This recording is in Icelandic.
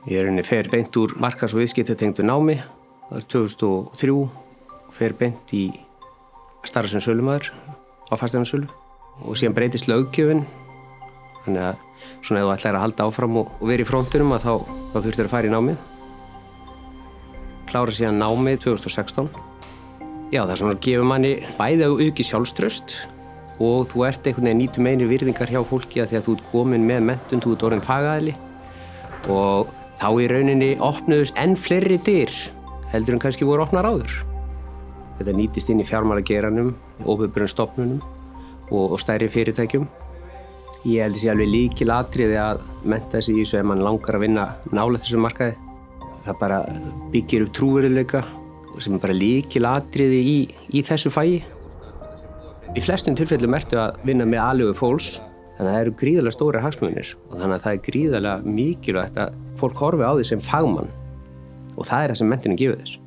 Ég fer beint úr markaðs- og viðskiptatengdu námi, það 2003, fer beint í starfa sem sölumaður á fasteignasölu og síðan breytist löggjöfin. Þannig að svona ef þú ætlar að halda áfram og vera í frontinum þá þurftir að fara í námið. Klára síðan námið 2016. Já, það svona gefur manni bæði aukið sjálfstraust og þú ert einhvern veginn nýtur meiri virðingar hjá fólki að því að þú ert komin með menntun, þú ert orðinn fagaðili og þá í rauninni opnuðust enn fleiri dyr heldur en kannski voru opnar áður. Þetta nýtist inn í fjármálageiranum, opinberum stofnunum og stærri fyrirtækjum. Ég held að sé alveg lykilatriði að mennta sig í þessu ef mann langar að vinna nálægt þessum markaði. Það bara byggir upp trúverðugleika sem er bara lykilatriði í þessu fagi. Í flestum tilfellum ertu að vinna með aleigu fólks, þannig að það eru gríðarlega stórir hagsmunir og þannig að það er gríðarlega mikilvægt að fólk horfi á því sem fagmann og það er það sem menntunin gefur þess.